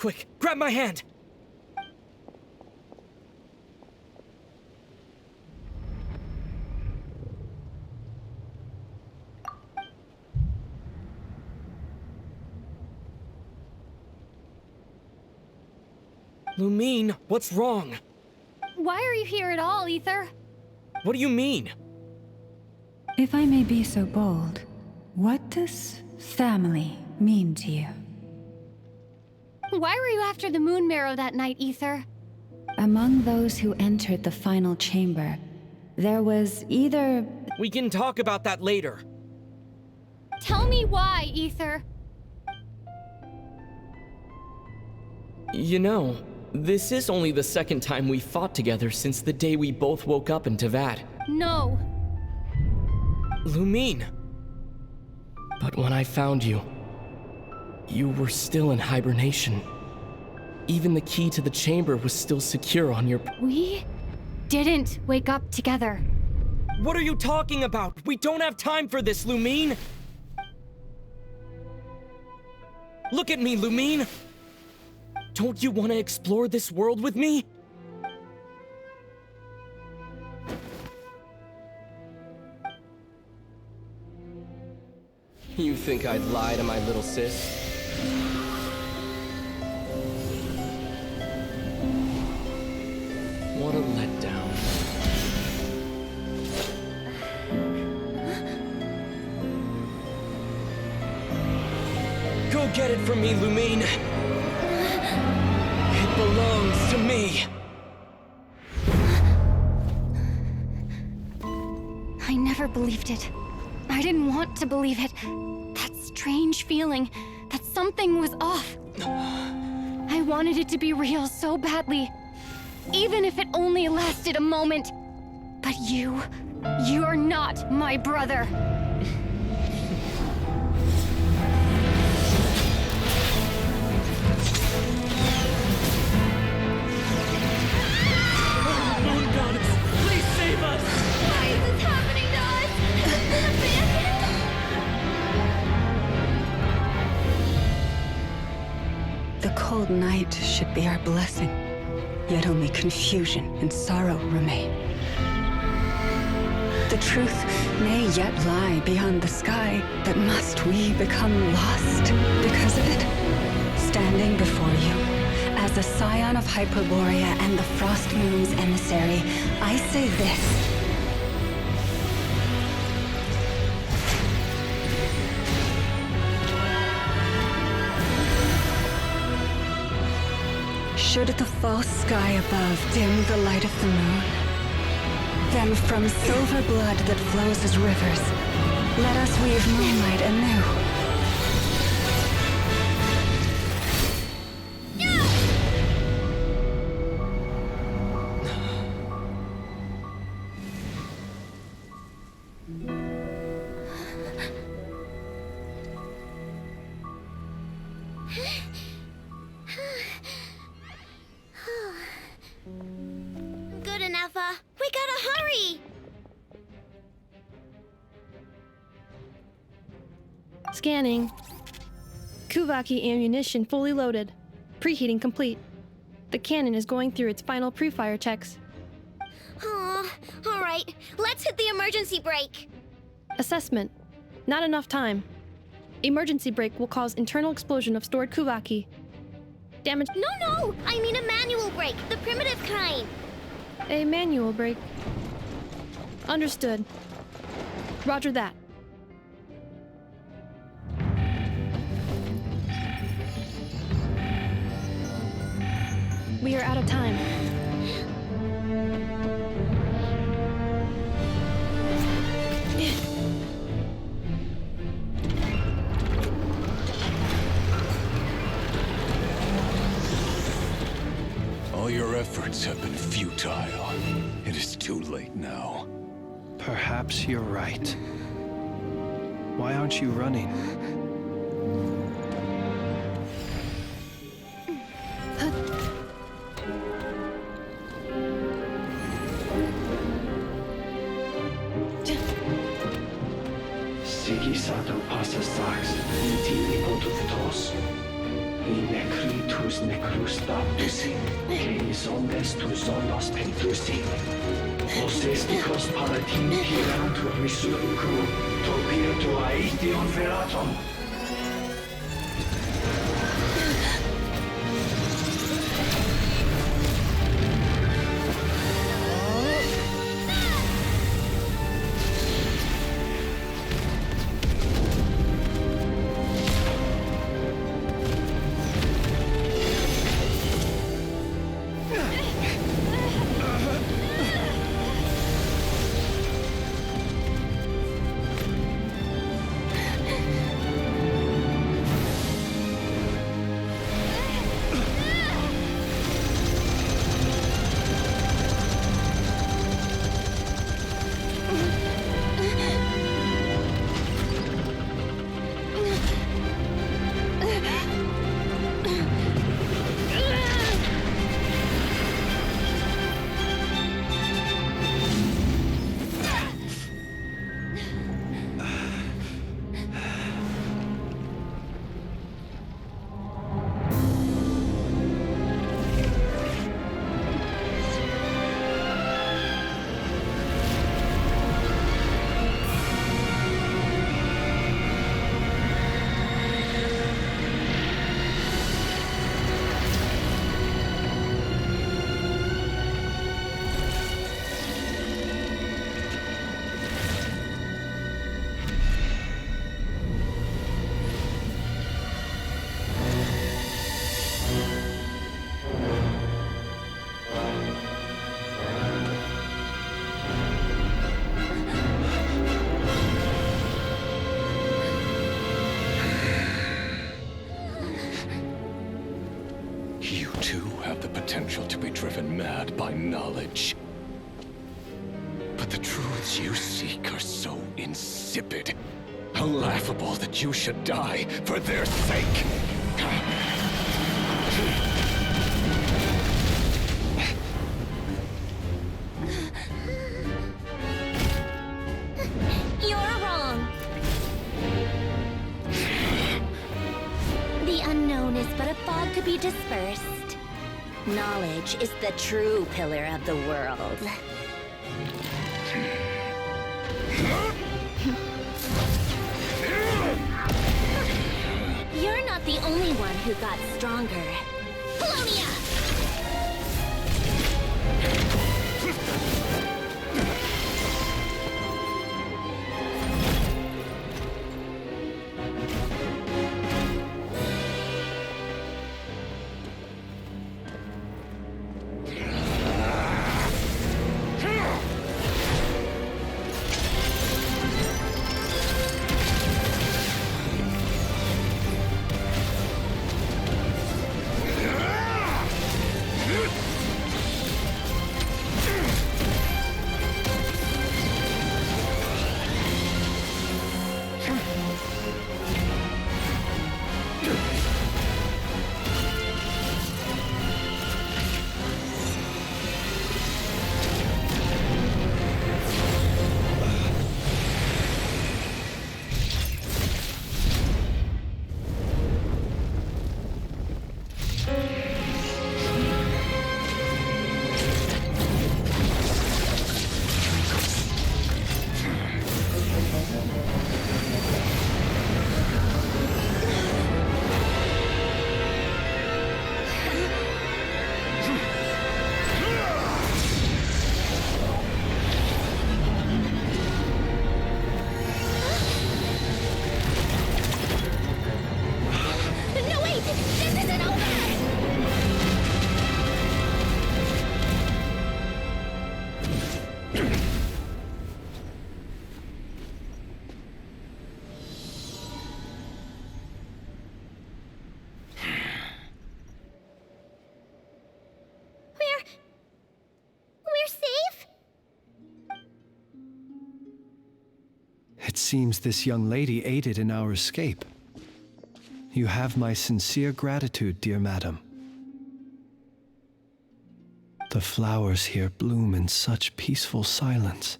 Quick, grab my hand! Lumine, what's wrong? Why are you here at all, Ether? What do you mean? If I may be so bold, what does family mean to you? Why were you after the Moon Marrow that night, Ether? Among those who entered the final chamber, there was either... We can talk about that later. Tell me why, Ether. You know, this is only the second time we fought together since the day we both woke up in Teyvat. No. Lumine. But when I found you, you were still in hibernation. Even the key to the chamber was still secure on your... We didn't wake up together. What are you talking about? We don't have time for this, Lumine! Look at me, Lumine! Don't you want to explore this world with me? You think I'd lie to my little sis? What a letdown. Go get it from me, Lumine! It belongs to me! I never believed it. I didn't want to believe it. That strange feeling that something was off. I wanted it to be real so badly. Even if it only lasted a moment. But you're not my brother. Moon Goddess, please save us! Why is this happening to us? The cold night should be our blessing, yet only confusion and sorrow remain. The truth may yet lie beyond the sky, but must we become lost because of it? Standing before you, as a scion of Hyperborea and the Frost Moon's emissary, I say this. Should the false sky above dim the light of the moon, then from silver blood that flows as rivers, let us weave moonlight anew. Good enough, we gotta hurry! Scanning. Kuvaki ammunition fully loaded. Preheating complete. The cannon is going through its final pre-fire checks. Oh, alright, let's hit the emergency brake. Assessment. Not enough time. Emergency brake will cause internal explosion of stored Kuvaki. Damage. No, I mean a manual brake, the primitive kind. A manual brake. Understood. Roger that. We are out of time. All your efforts have been futile. It is too late now. Perhaps you're right. Why aren't you running? Sigi sato passa sax, nitili potutos. Necritus necrus baptisi, Canis omnes tus omnos pentusi. Os esticos palatin piratur resurcu, topirtu aetion veratum. Potential to be driven mad by knowledge. But the truths you seek are so insipid, how laughable that you should die for their sake. You're wrong. The unknown is but a fog to be dispersed. Knowledge is the true pillar of the world. You're not the only one who got stronger. Polonia! It seems this young lady aided in our escape. You have my sincere gratitude, dear madam. The flowers here bloom in such peaceful silence.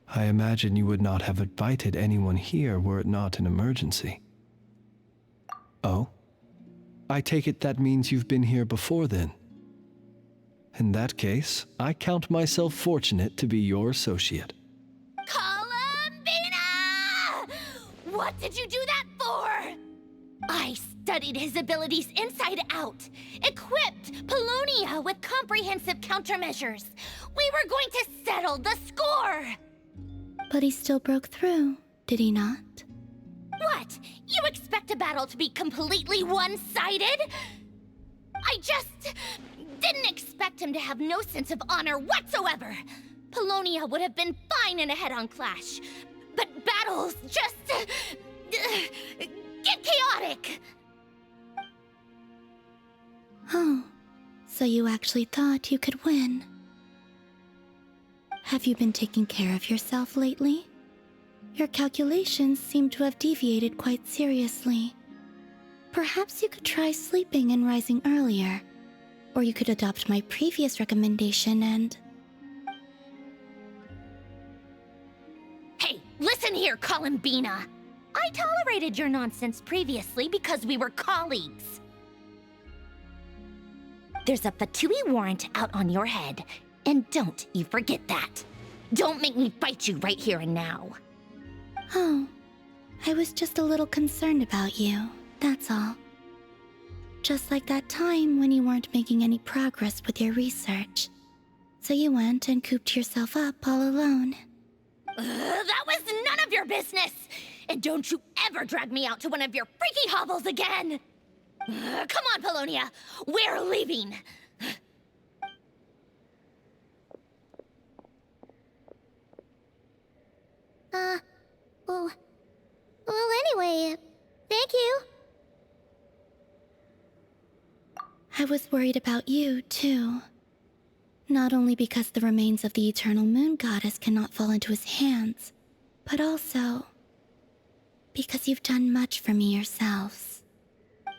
I imagine you would not have invited anyone here were it not an emergency. Oh? I take it that means you've been here before then. In that case, I count myself fortunate to be your associate. Columbina! What did you do that for? I studied his abilities inside out, equipped Polonia with comprehensive countermeasures. We were going to settle the score! But he still broke through, did he not? What? You expect a battle to be completely one-sided? I just didn't expect him to have no sense of honor whatsoever. Polonia would have been fine in a head-on clash, but battles just get chaotic. Oh, so you actually thought you could win. Have you been taking care of yourself lately? Your calculations seem to have deviated quite seriously. Perhaps you could try sleeping and rising earlier. Or you could adopt my previous recommendation and... Hey, listen here, Columbina. I tolerated your nonsense previously because we were colleagues. There's a Fatui warrant out on your head, and don't you forget that. Don't make me fight you right here and now. Oh, I was just a little concerned about you, that's all. Just like that time when you weren't making any progress with your research. So you went and cooped yourself up all alone. That was none of your business! And don't you ever drag me out to one of your freaky hovels again! Come on, Polonia! We're leaving! Well, anyway, thank you. I was worried about you, too. Not only because the remains of the eternal moon goddess cannot fall into his hands, but also because you've done much for me yourselves.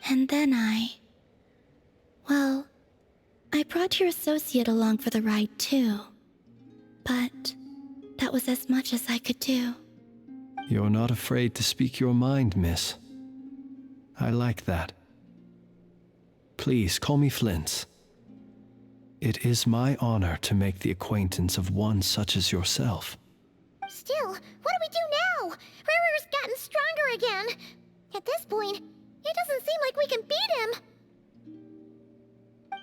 And then well, I brought your associate along for the ride, too. But that was as much as I could do. You're not afraid to speak your mind, miss. I like that. Please, call me Flint's. It is my honor to make the acquaintance of one such as yourself. Still, what do we do now? Riri's gotten stronger again. At this point, it doesn't seem like we can beat him.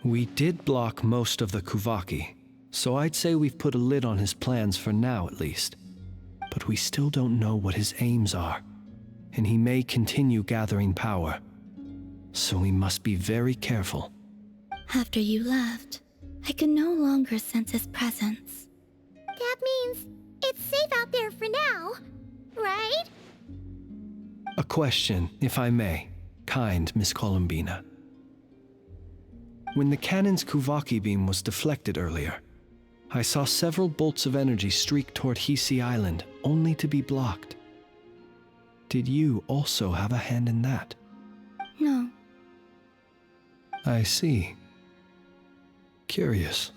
We did block most of the Kuvaki, so I'd say we've put a lid on his plans for now at least. But we still don't know what his aims are, and he may continue gathering power. So we must be very careful. After you left, I could no longer sense his presence. That means it's safe out there for now, right? A question, if I may, kind Miss Columbina. When the cannon's Kuvaki beam was deflected earlier, I saw several bolts of energy streak toward Hisi Island, only to be blocked. Did you also have a hand in that? No. I see. Curious.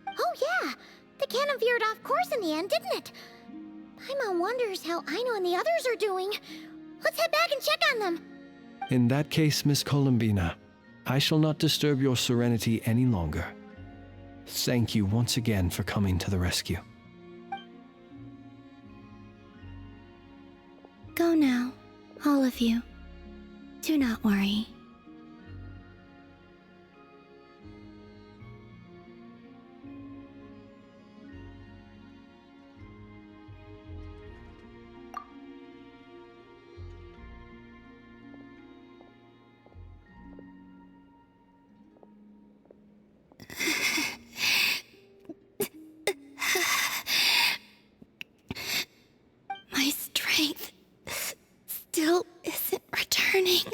Oh yeah, the cannon veered off course in the end, didn't it? Paimon wonders how Aino and the others are doing. Let's head back and check on them. In that case, Miss Columbina, I shall not disturb your serenity any longer. Thank you once again for coming to the rescue. Go now, all of you. Do not worry. My strength still isn't returning.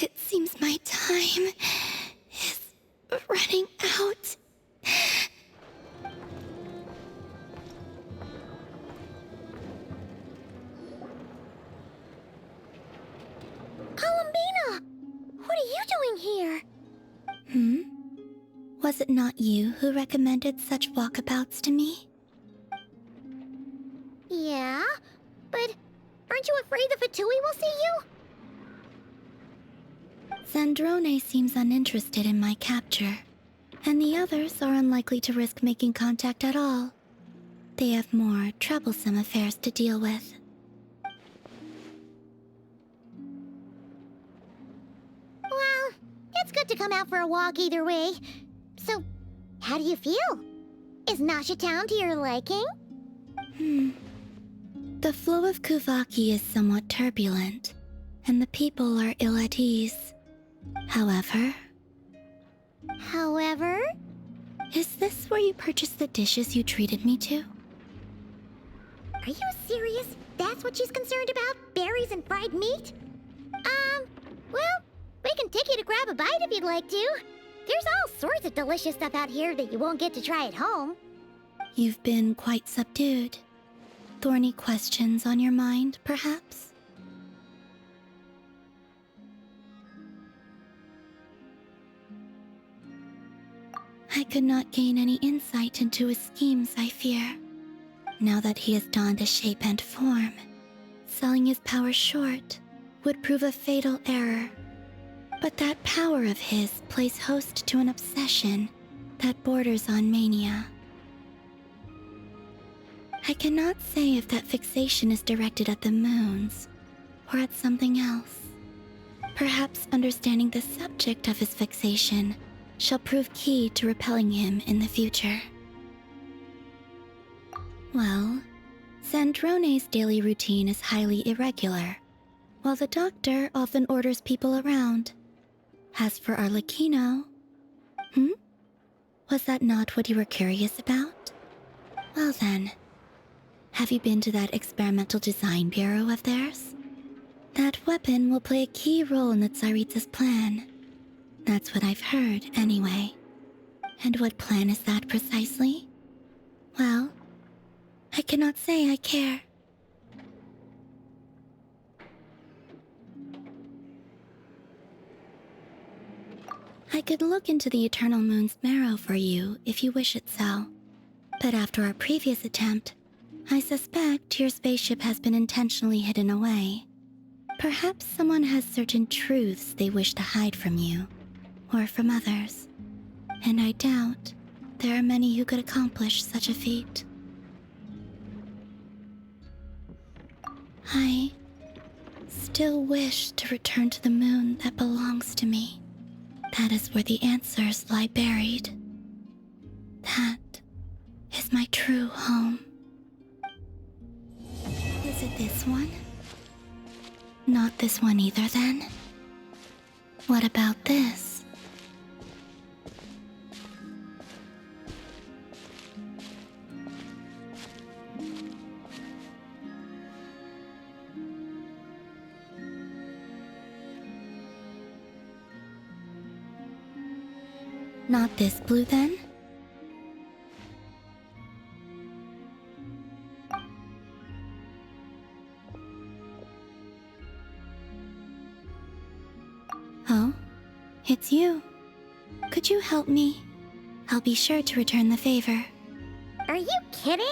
It seems my time is running out. Columbina! What are you doing here? Was it not you who recommended such walkabouts to me? Yeah, but aren't you afraid the Fatui will see you? Zandrone seems uninterested in my capture, and the others are unlikely to risk making contact at all. They have more troublesome affairs to deal with. Well, it's good to come out for a walk either way. So, how do you feel? Is Nasha Town to your liking? The flow of Kuvaki is somewhat turbulent, and the people are ill at ease. However... Is this where you purchased the dishes you treated me to? Are you serious? That's what she's concerned about? Berries and fried meat? Well, we can take you to grab a bite if you'd like to. There's all sorts of delicious stuff out here that you won't get to try at home. You've been quite subdued. Thorny questions on your mind, perhaps? I could not gain any insight into his schemes, I fear. Now that he has donned a shape and form, selling his power short would prove a fatal error. But that power of his plays host to an obsession that borders on mania. I cannot say if that fixation is directed at the moons or at something else. Perhaps understanding the subject of his fixation shall prove key to repelling him in the future. Well, Zandrone's daily routine is highly irregular, while the doctor often orders people around. As for Arlecchino... Was that not what you were curious about? Well then, have you been to that experimental design bureau of theirs? That weapon will play a key role in the Tsaritsa's plan. That's what I've heard, anyway. And what plan is that precisely? Well, I cannot say I care. I could look into the Eternal Moon's marrow for you if you wish it so. But after our previous attempt, I suspect your spaceship has been intentionally hidden away. Perhaps someone has certain truths they wish to hide from you, or from others. And I doubt there are many who could accomplish such a feat. I still wish to return to the moon that belongs to me. That is where the answers lie buried. That is my true home. Is it this one? Not this one either, then? What about this? Not this blue, then? Oh, it's you. Could you help me? I'll be sure to return the favor. Are you kidding?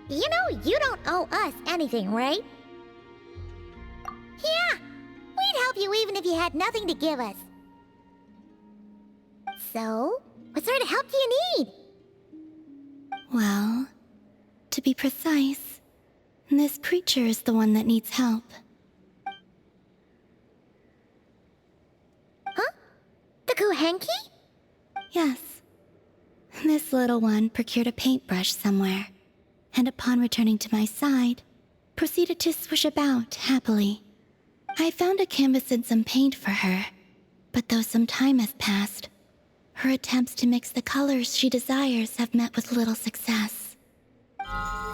You know you don't owe us anything, right? Yeah, we'd help you even if you had nothing to give us. So, what sort of help do you need? Well, to be precise, this creature is the one that needs help. Huh? The Kuhenki? Yes. This little one procured a paintbrush somewhere, and upon returning to my side, proceeded to swish about happily. I found a canvas and some paint for her, but though some time has passed, her attempts to mix the colors she desires have met with little success. Whoa!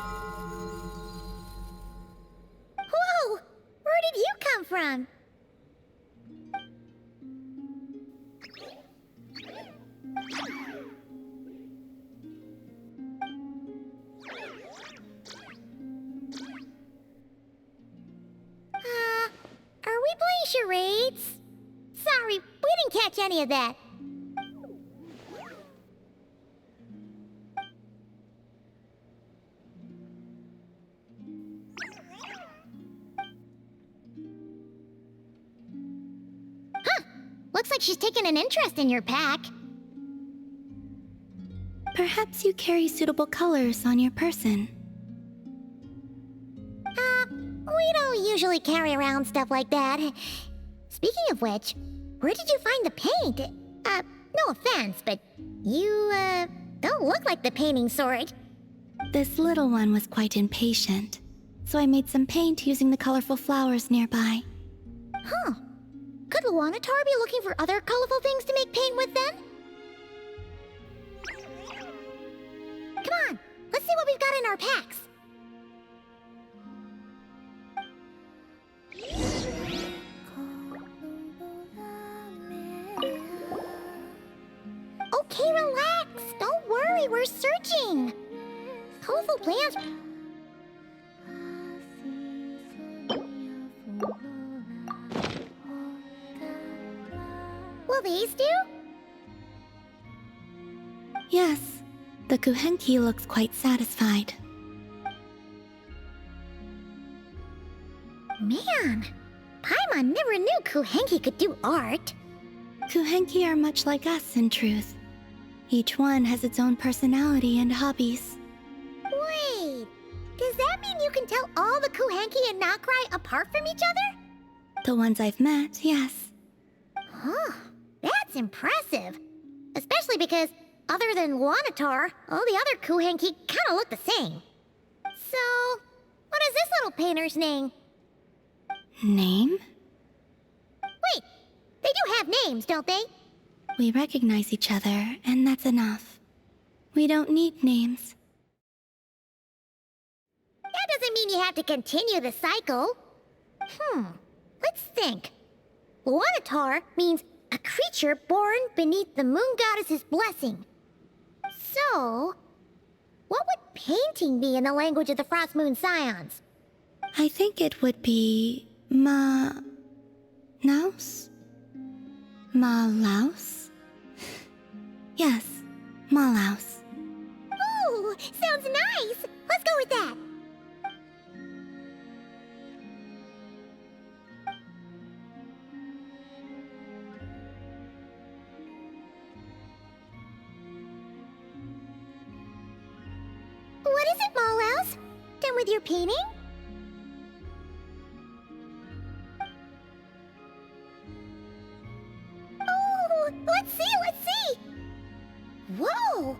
Where did you come from? Are we playing charades? Sorry, we didn't catch any of that. Looks like she's taken an interest in your pack. Perhaps you carry suitable colors on your person. We don't usually carry around stuff like that. Speaking of which, where did you find the paint? No offense, but you, don't look like the painting sort. This little one was quite impatient, so I made some paint using the colorful flowers nearby. Huh. Could Luanatar be looking for other colorful things to make paint with then? Come on, let's see what we've got in our packs. Okay, relax. Don't worry, we're searching. Colorful plants. Will these do? Yes, the Kuhenki looks quite satisfied. Man, Paimon never knew Kuhenki could do art. Kuhenki are much like us, in truth. Each one has its own personality and hobbies. Wait, does that mean you can tell all the Kuhenki and Krai apart from each other? The ones I've met, yes. Huh, that's impressive. Especially because, other than Luanatar, all the other Kuhenki kinda look the same. So, what is this little painter's name? Name? Wait, they do have names, don't they? We recognize each other, and that's enough. We don't need names. That doesn't mean you have to continue the cycle. Let's think. Luanatar means a creature born beneath the moon goddess's blessing. So, what would painting be in the language of the Frost Moon Scions? I think it would be... Naus? Malaus? Yes, Malaus. Ooh, sounds nice! Let's go with that! What is it, Malaus? Done with your painting? Oh, let's see! Whoa!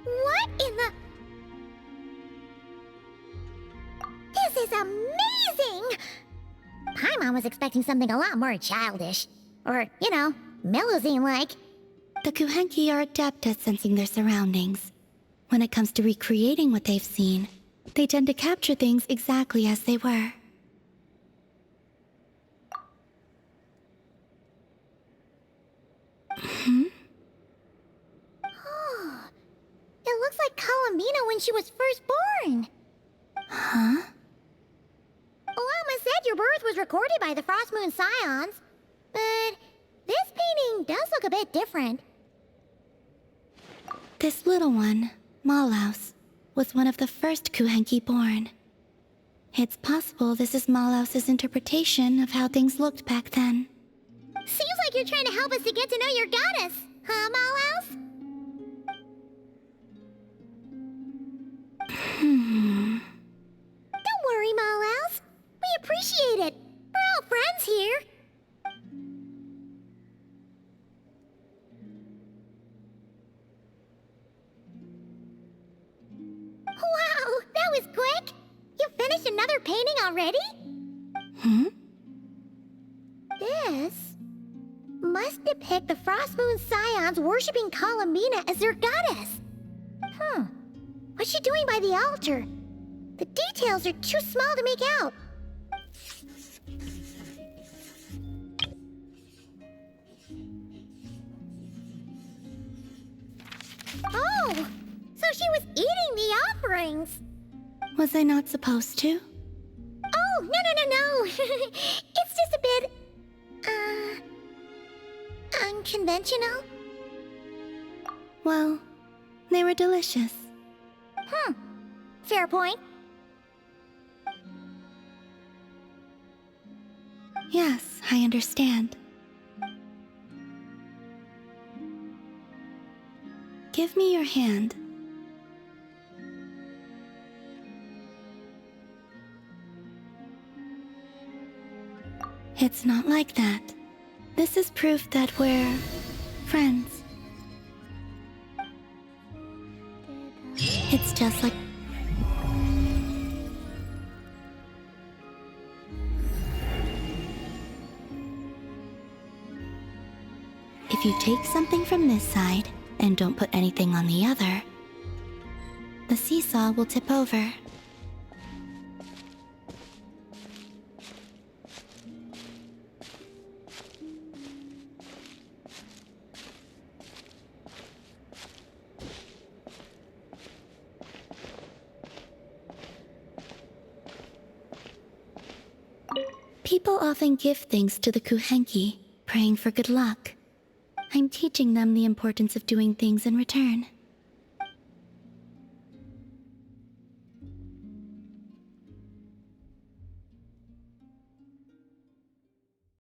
What in the... This is amazing! Paimon was expecting something a lot more childish. Or, you know, Melusine-like. The Kuhenki are adept at sensing their surroundings. When it comes to recreating what they've seen, they tend to capture things exactly as they were. It looks like Kalamina when she was first born. Huh? Alma said your birth was recorded by the Frost Moon Scions, but this painting does look a bit different. This little one, Malaus, was one of the first Kuhenki born. It's possible this is Malaus's interpretation of how things looked back then. Seems like you're trying to help us to get to know your goddess, huh, Malaus? Don't worry, Malaus. We appreciate it. We're all friends here. Wow, that was quick! You finished another painting already? This must depict the Frost Moon Scions worshipping Kalamina as their goddess. What's she doing by the altar? The details are too small to make out. Oh, so she was eating the offerings. Was I not supposed to? Oh, no. It's just a bit, unconventional. Well, they were delicious. Fair point. Yes, I understand. Give me your hand. It's not like that. This is proof that we're friends. It's just like... If you take something from this side and don't put anything on the other, the seesaw will tip over. People often give things to the Kuhenki, praying for good luck. I'm teaching them the importance of doing things in return.